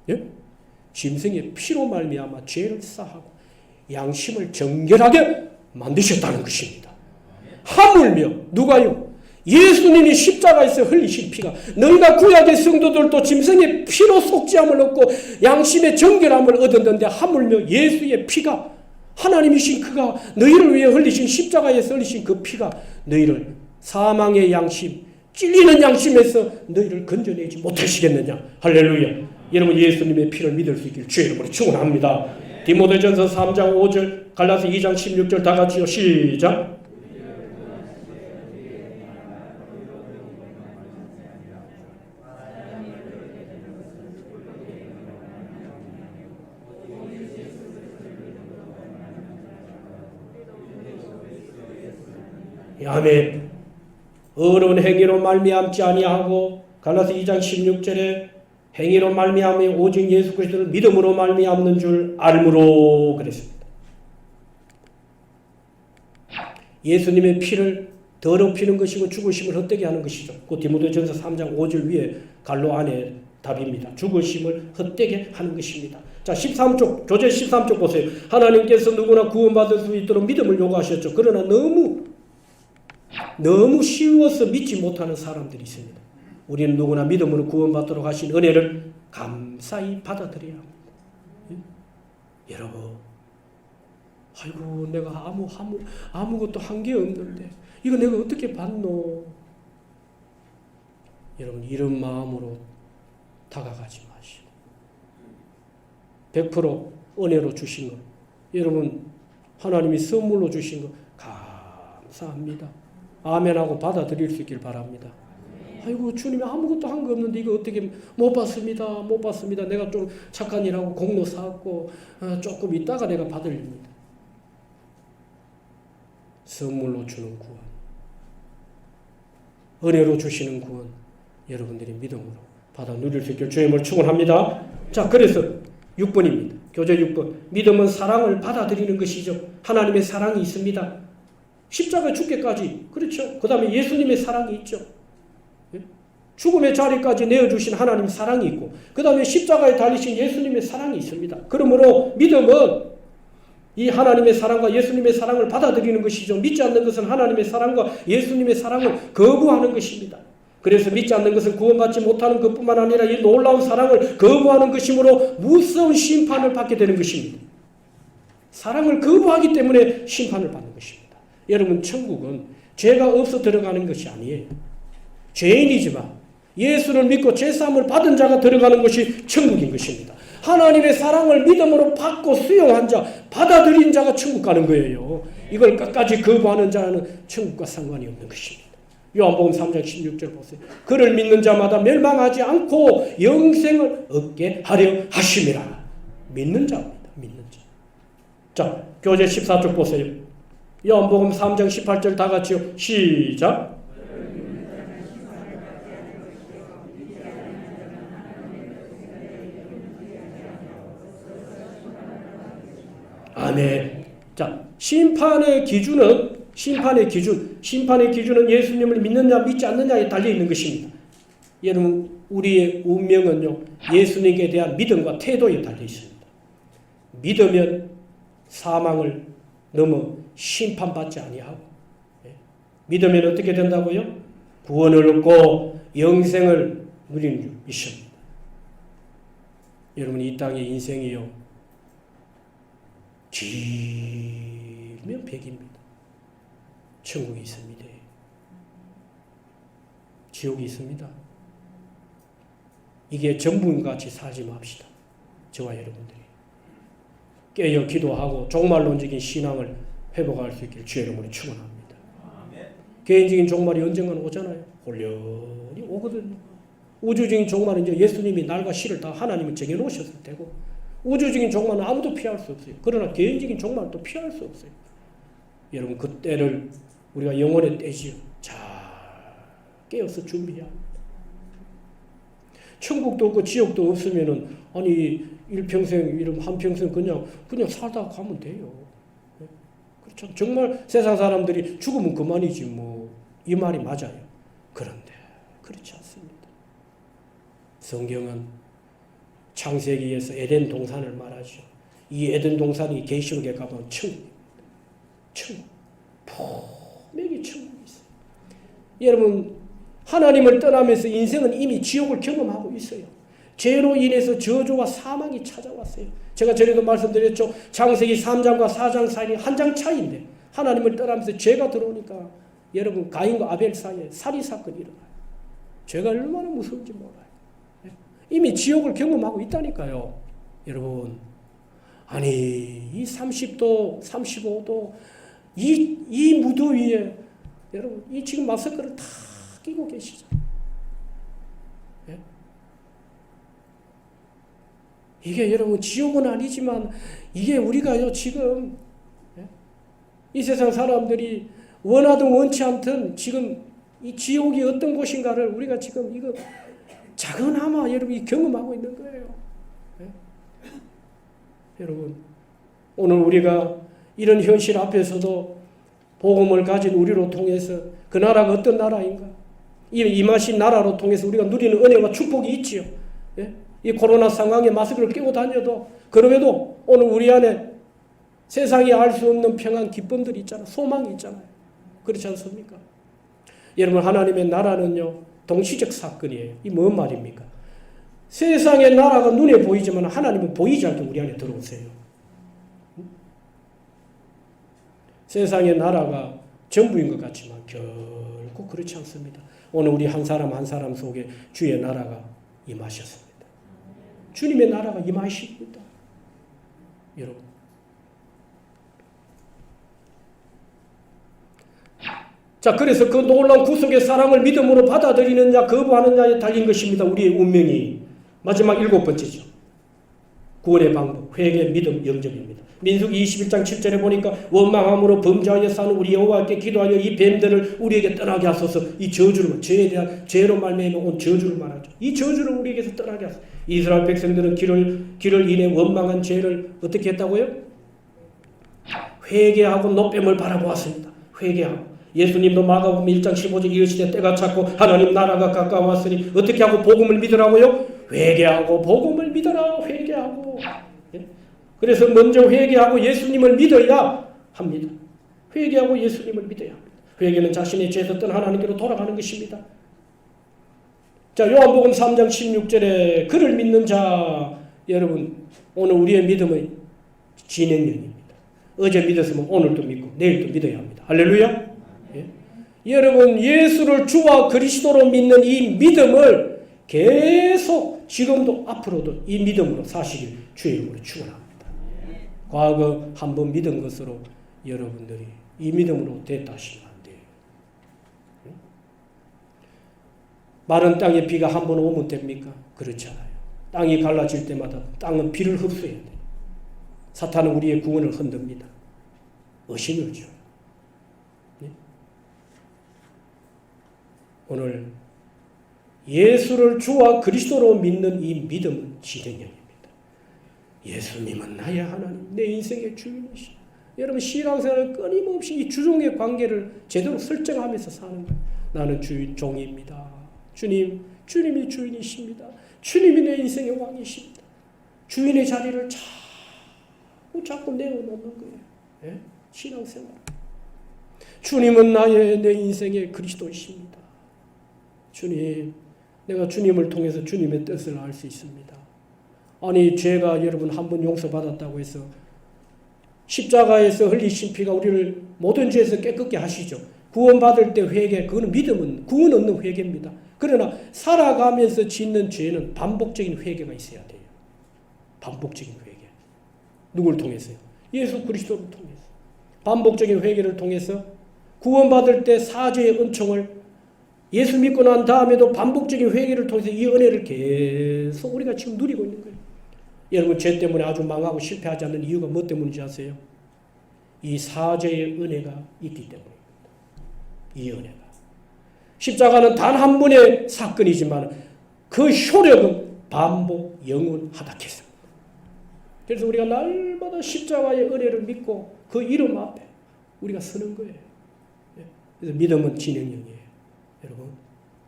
예? 짐승의 피로 말미암아 죄를 사하고 양심을 정결하게 만드셨다는 것입니다. 하물며 누가요? 예수님이 십자가에서 흘리신 피가 너희가 구약의 성도들도 짐승의 피로 속죄함을 얻고 양심의 정결함을 얻었는데 하물며 예수의 피가 하나님이신 그가 너희를 위해 흘리신 십자가에서 흘리신 그 피가 너희를 사망의 양심, 찔리는 양심에서 너희를 건져내지 못하시겠느냐. 할렐루야. 여러분 예수님의 피를 믿을 수 있기를 주의 이름으로 축원합니다. 디모데전서 3장 5절, 갈라서 2장 16절 다 같이요. 시작. 아멘. 어려운 행위로 말미암지 아니하고 갈라서 2장 16절에 행위로 말미암이 오직 예수 그리스도를 믿음으로 말미암는 줄 알므로 그랬습니다. 예수님의 피를 더럽히는 것이고 죽으심을 헛되게 하는 것이죠. 그 디모데전서 3장 5절 위에 갈로 안에 답입니다. 죽으심을 헛되게 하는 것입니다. 자, 13쪽, 교재 13쪽 보세요. 하나님께서 누구나 구원받을 수 있도록 믿음을 요구하셨죠. 그러나 너무 쉬워서 믿지 못하는 사람들이 있습니다. 우리는 누구나 믿음으로 구원받도록 하신 은혜를 감사히 받아들여야 합니다. 여러분, 아이고 내가 아무것도 한 게 없는데 이거 내가 어떻게 받노? 여러분 이런 마음으로 다가가지 마시고 100% 은혜로 주신 것, 여러분 하나님이 선물로 주신 것 감사합니다. 아멘하고 받아들일 수 있길 바랍니다. 아이고 주님이 아무것도 한 거 없는데 이거 어떻게 못 받습니다. 내가 좀 착한 일하고 공로 쌓았고 조금 있다가 내가 받을 일입니다. 선물로 주는 구원, 은혜로 주시는 구원, 여러분들이 믿음으로 받아 누릴 수 있길 주님을 축원합니다. 자, 그래서 6번입니다. 교재 6번. 믿음은 사랑을 받아들이는 것이죠. 하나님의 사랑이 있습니다. 십자가에 죽기까지, 그렇죠. 그 다음에 예수님의 사랑이 있죠. 죽음의 자리까지 내어주신 하나님의 사랑이 있고, 그 다음에 십자가에 달리신 예수님의 사랑이 있습니다. 그러므로 믿음은 이 하나님의 사랑과 예수님의 사랑을 받아들이는 것이죠. 믿지 않는 것은 하나님의 사랑과 예수님의 사랑을 거부하는 것입니다. 그래서 믿지 않는 것은 구원받지 못하는 것뿐만 아니라 이 놀라운 사랑을 거부하는 것이므로 무서운 심판을 받게 되는 것입니다. 사랑을 거부하기 때문에 심판을 받는 것입니다. 여러분, 천국은 죄가 없어 들어가는 것이 아니에요. 죄인이지만 예수를 믿고 죄사함을 받은 자가 들어가는 것이 천국인 것입니다. 하나님의 사랑을 믿음으로 받고 수용한 자, 받아들인 자가 천국 가는 거예요. 이걸 끝까지 거부하는 자는 천국과 상관이 없는 것입니다. 요한복음 3장 16절 보세요. 그를 믿는 자마다 멸망하지 않고 영생을 얻게 하려 하심이라. 믿는 자입니다. 믿는 자. 자, 교재 14쪽 보세요. 요한복음 3장 18절 다 같이요. 시작. 아멘. 자, 심판의 기준은 예수님을 믿느냐 믿지 않느냐에 달려 있는 것입니다. 여러분, 우리의 운명은요, 예수님에 대한 믿음과 태도에 달려 있습니다. 믿으면 사망을 넘어 심판받지 아니하고, 믿으면 어떻게 된다고요? 구원을 얻고 영생을 누리는 줄 믿습니다. 여러분, 이 땅의 인생이요, 길면 100입니다. 천국이 있습니다. 지옥이 있습니다. 이게 전분같이 살지 맙시다. 저와 여러분들이 깨어 기도하고 종말론적인 신앙을 회복할 수 있길 주의 이름으로 축원합니다. 개인적인 종말이 언젠가는 오잖아요. 홀련히 오거든요. 우주적인 종말은 이제 예수님이 날과 시를 다 하나님은 정해놓으셨을 테고, 우주적인 종말은 아무도 피할 수 없어요. 그러나 개인적인 종말은 또 피할 수 없어요. 여러분, 그 때를 우리가 영혼의 때지요. 잘 깨어서 준비해야 합니다. 천국도 없고 지옥도 없으면은 아니 일평생 이런 한평생 그냥 살다 가면 돼요. 그렇죠. 정말 세상 사람들이 죽으면 그만이지 뭐 이 말이 맞아요. 그런데 그렇지 않습니다. 성경은 창세기에서 에덴 동산을 말하죠. 이 에덴 동산이 계시록에 가보면 천국입니다. 천국. 분명히 천국이 있어요. 여러분 하나님을 떠나면서 인생은 이미 지옥을 경험하고 있어요. 죄로 인해서 저주와 사망이 찾아왔어요. 제가 전에도 말씀드렸죠. 창세기 3장과 4장 사이는 한 장 차이인데 하나님을 떠나면서 죄가 들어오니까 여러분 가인과 아벨 사이에 살인 사건이 일어나요. 죄가 얼마나 무서운지 몰라요. 이미 지옥을 경험하고 있다니까요. 여러분 아니 이 30도 35도 이 무더위에 여러분 이 지금 마스크를 다 끼고 계시죠. 예? 이게 여러분 지옥은 아니지만 이게 우리가요 지금 이 세상 사람들이 원하든 원치 않든 지금 이 지옥이 어떤 곳인가를 우리가 지금 이거 작은아마 여러분이 경험하고 있는 거예요. 네? 여러분 오늘 우리가 이런 현실 앞에서도 복음을 가진 우리로 통해서 그 나라가 어떤 나라인가 이 임하신 나라로 통해서 우리가 누리는 은혜와 축복이 있지요. 예? 이 코로나 상황에 마스크를 끼고 다녀도 그럼에도 오늘 우리 안에 세상이 알 수 없는 평안 기쁨들이 있잖아요. 소망이 있잖아요. 그렇지 않습니까? 여러분 하나님의 나라는요 동시적 사건이에요. 이 뭔 말입니까? 세상의 나라가 눈에 보이지만 하나님은 보이지 않게 우리 안에 들어오세요. 세상의 나라가 전부인 것 같지만 결코 그렇지 않습니다. 오늘 우리 한 사람 한 사람 속에 주의 나라가 임하셨습니다. 주님의 나라가 임하십니다. 여러분 자, 그래서 그 놀라운 구속의 사랑을 믿음으로 받아들이느냐 거부하느냐에 달린 것입니다. 우리의 운명이. 마지막 7번째죠. 구원의 방법, 회개, 믿음, 영접입니다. 민수기 21장 7절에 보니까 원망함으로 범죄하여 사는 우리 여호와께 기도하여 이 뱀들을 우리에게 떠나게 하소서. 이 저주를 죄에 대한 죄로 말미암아 온 저주를 말하죠. 이 저주를 우리에게서 떠나게 하소서. 이스라엘 백성들은 길을 인해 원망한 죄를 어떻게 했다고요? 회개하고 노뱀을 바라보았습니다. 회개하고. 예수님도 마가복음 1장 15절 이르시되 때가 찼고 하나님 나라가 가까웠으니 어떻게 하고 복음을 믿으라고요? 회개하고 복음을 믿어라. 회개하고. 예? 그래서 먼저 회개하고 예수님을 믿어야 합니다. 회개하고 예수님을 믿어야 합니다. 회개는 자신의 죄에서 떠나 하나님께로 돌아가는 것입니다. 자, 요한복음 3장 16절에 그를 믿는 자 여러분 오늘 우리의 믿음의 진행령입니다. 어제 믿었으면 오늘도 믿고 내일도 믿어야 합니다. 할렐루야. 예? 여러분 예수를 주와 그리스도로 믿는 이 믿음을 계속 지금도 앞으로도 이 믿음으로 사시길 주의 이름으로 축원합니다. 과거 한번 믿은 것으로 여러분들이 이 믿음으로 됐다 하시면 안 돼요. 마른 땅에 비가 한 번 오면 됩니까? 그렇지 않아요. 땅이 갈라질 때마다 땅은 비를 흡수해야 돼요. 사탄은 우리의 구원을 흔듭니다. 의심을 줘요. 네? 오늘 예수를 주와 그리스도로 믿는 이 믿음은 진행형입니다. 예수님은 나의 하나님, 내 인생의 주인이시오. 여러분 신앙생활은 끊임없이 이 주종의 관계를 제대로 설정하면서 사는 거예요. 나는 주인 종입니다. 주님, 주님이 주인이십니다. 주님이 내 인생의 왕이십니다. 주인의 자리를 자꾸 내어놓는 거예요. 네? 신앙생활. 주님은 내 인생의 그리스도이십니다. 주님, 내가 주님을 통해서 주님의 뜻을 알 수 있습니다. 아니 죄가 여러분 한 번 용서받았다고 해서 십자가에서 흘리신 피가 우리를 모든 죄에서 깨끗게 하시죠. 구원받을 때 회개, 그거는 믿음은 구원 얻는 회개입니다. 그러나 살아가면서 짓는 죄는 반복적인 회개가 있어야 돼요. 반복적인 회개. 누굴 통해서요? 예수 그리스도를 통해서. 반복적인 회개를 통해서 구원받을 때 사죄의 은총을 예수 믿고 난 다음에도 반복적인 회개를 통해서 이 은혜를 계속 우리가 지금 누리고 있는 거예요. 여러분 죄 때문에 아주 망하고 실패하지 않는 이유가 뭐 때문인지 아세요? 이 사죄의 은혜가 있기 때문입니다. 이 은혜가. 십자가는 단 한 번의 사건이지만 그 효력은 반복 영원하다 했습니다. 그래서 우리가 날마다 십자가의 은혜를 믿고 그 이름 앞에 우리가 서는 거예요. 그래서 믿음은 진행형이에요. 여러분,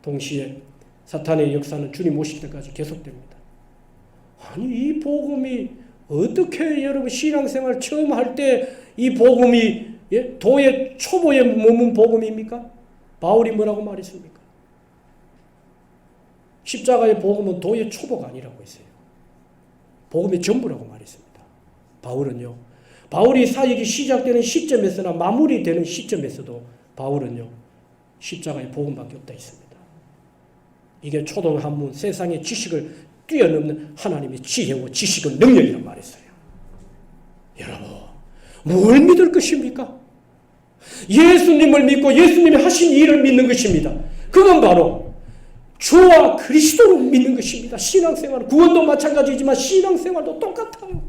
동시에 사탄의 역사는 주님 오실 때까지 계속됩니다. 아니, 이 복음이 어떻게 여러분 신앙생활 처음 할 때 이 복음이 도의 초보에 머문 복음입니까? 바울이 뭐라고 말했습니까? 십자가의 복음은 도의 초보가 아니라고 했어요. 복음의 전부라고 말했습니다. 바울은요. 바울이 사역이 시작되는 시점에서나 마무리되는 시점에서도 바울은요. 십자가의 복음밖에 없다 했습니다. 이게 초등한문 세상의 지식을 뛰어넘는 하나님의 지혜와 지식과 능력이란 말했어요. 여러분, 뭘 믿을 것입니까? 예수님을 믿고 예수님이 하신 일을 믿는 것입니다. 그건 바로 주와 그리스도를 믿는 것입니다. 신앙생활, 구원도 마찬가지지만 신앙생활도 똑같아요.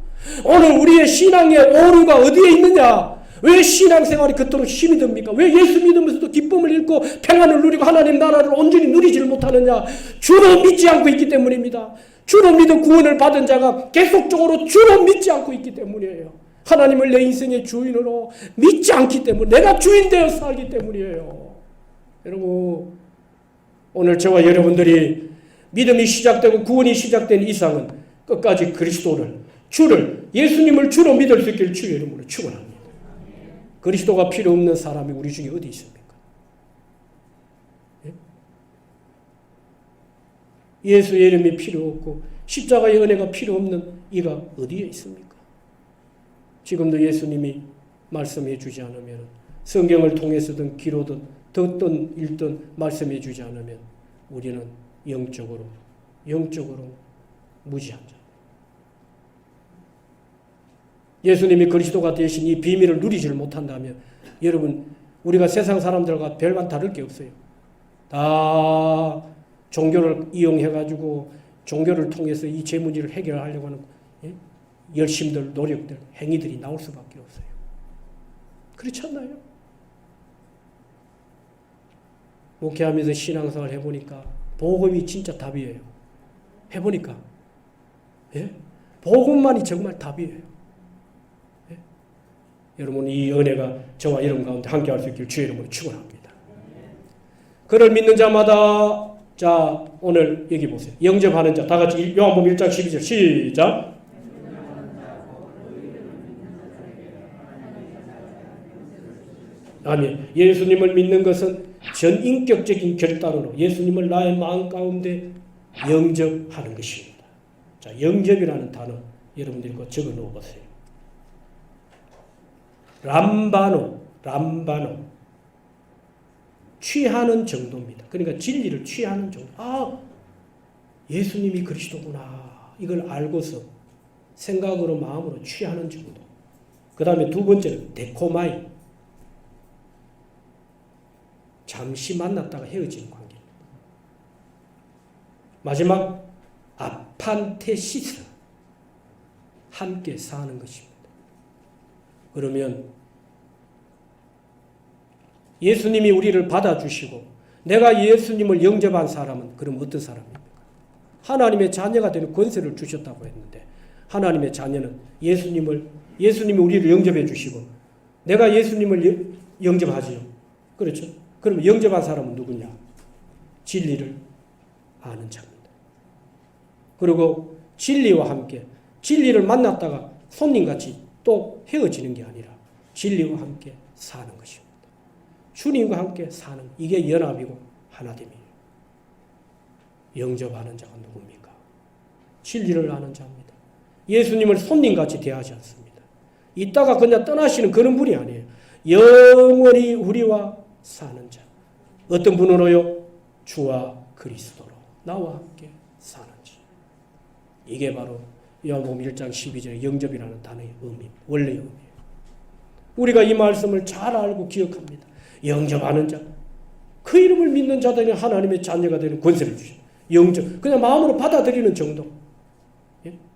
오늘 우리의 신앙의 오류가 어디에 있느냐? 왜 신앙생활이 그토록 힘이 듭니까? 왜 예수 믿으면서도 기쁨을 잃고 평안을 누리고 하나님 나라를 온전히 누리지를 못하느냐? 주로 믿지 않고 있기 때문입니다. 주로 믿어 구원을 받은 자가 계속적으로 주로 믿지 않고 있기 때문이에요. 하나님을 내 인생의 주인으로 믿지 않기 때문에, 내가 주인 되어 살기 때문이에요. 여러분, 오늘 저와 여러분들이 믿음이 시작되고 구원이 시작된 이상은 끝까지 그리스도를, 주를, 예수님을 주로 믿을 수 있기를 주의 이름으로 축원합니다. 그리스도가 필요 없는 사람이 우리 중에 어디 있습니까? 예수의 이름이 필요 없고 십자가의 은혜가 필요 없는 이가 어디에 있습니까? 지금도 예수님이 말씀해 주지 않으면, 성경을 통해서든 기로든 듣든 읽든 말씀해 주지 않으면 우리는 영적으로 무지한 자. 예수님이 그리스도가 되신 이 비밀을 누리지를 못한다면 여러분, 우리가 세상 사람들과 별반 다를 게 없어요. 다 종교를 이용해가지고 종교를 통해서 이 제 문제를 해결하려고 하는 열심들, 노력들, 행위들이 나올 수밖에 없어요. 그렇지 않나요? 목회하면서 신앙생활 해보니까 복음이 진짜 답이에요. 해보니까 복음만이 정말 답이에요. 여러분, 이 은혜가 저와 여러분 가운데 함께 할 수 있기를 주의 이름으로 축원합니다. 그를 믿는 자마다, 자, 오늘 여기 보세요. 영접하는 자, 다 같이 요한복음 1장 12절 시작. 아멘. 예수님을 믿는 것은 전인격적인 결단으로 예수님을 나의 마음 가운데 영접하는 것입니다. 자, 영접이라는 단어 여러분들이 꼭 적어 놓아 보세요. 람바노. 취하는 정도입니다. 그러니까 진리를 취하는 정도. 아, 예수님이 그리스도구나. 이걸 알고서 생각으로 마음으로 취하는 정도. 그 다음에 두 번째는 데코마이. 잠시 만났다가 헤어지는 관계입니다. 마지막 아판테시스. 함께 사는 것입니다. 그러면 예수님이 우리를 받아주시고 내가 예수님을 영접한 사람은 그럼 어떤 사람입니까? 하나님의 자녀가 되는 권세를 주셨다고 했는데, 하나님의 자녀는 예수님이 우리를 영접해 주시고 내가 예수님을 영접하지요. 그렇죠? 그러면 영접한 사람은 누구냐? 진리를 아는 자입니다. 그리고 진리와 함께, 진리를 만났다가 손님같이 또 헤어지는 게 아니라 진리와 함께 사는 것입니다. 주님과 함께 사는, 이게 연합이고 하나됨이에요. 영접하는 자가 누굽니까? 진리를 아는 자입니다. 예수님을 손님같이 대하지 않습니다. 이따가 그냥 떠나시는 그런 분이 아니에요. 영원히 우리와 사는 자. 어떤 분으로요? 주와 그리스도로 나와 함께 사는 자. 이게 바로 요한복음 1장 12절의 영접이라는 단어의 의미입니다. 원래의 의미예요. 우리가 이 말씀을 잘 알고 기억합니다. 영접하는 자, 그 이름을 믿는 자들이 하나님의 자녀가 되는 권세를 주십니다. 영접, 그냥 마음으로 받아들이는 정도,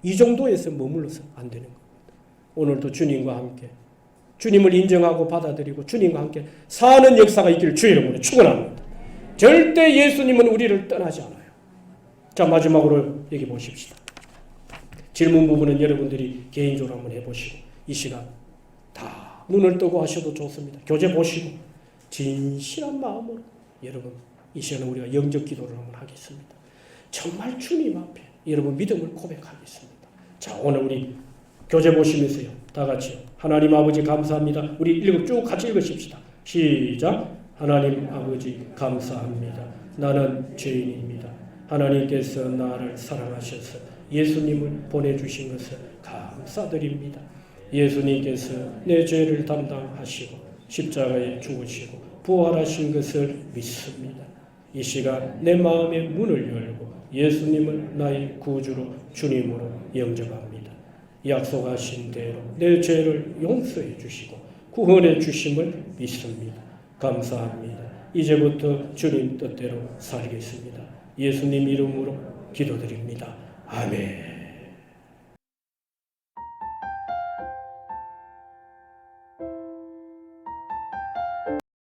이 정도에서 머물러서 안 되는 겁니다. 오늘도 주님과 함께 주님을 인정하고 받아들이고 주님과 함께 사는 역사가 있기를 주의 이름으로 축원합니다. 절대 예수님은 우리를 떠나지 않아요. 자, 마지막으로 여기 보십시다. 질문 부분은 여러분들이 개인적으로 한번 해보시고 이 시간 다 눈을 뜨고 하셔도 좋습니다. 교재 보시고 진실한 마음으로 여러분 이 시간에 우리가 영적 기도를 한번 하겠습니다. 정말 주님 앞에 여러분 믿음을 고백하겠습니다. 자, 오늘 우리 교재 보시면서요. 다 같이요. 하나님 아버지 감사합니다. 우리 쭉 같이 읽으십시다. 시작. 하나님 아버지 감사합니다. 나는 죄인입니다. 하나님께서 나를 사랑하셔서 예수님을 보내주신 것을 감사드립니다. 예수님께서 내 죄를 담당하시고 십자가에 죽으시고 부활하신 것을 믿습니다. 이 시간 내 마음의 문을 열고 예수님을 나의 구주로 주님으로 영접합니다. 약속하신 대로 내 죄를 용서해 주시고 구원해 주심을 믿습니다. 감사합니다. 이제부터 주님 뜻대로 살겠습니다. 예수님 이름으로 기도드립니다. 아멘.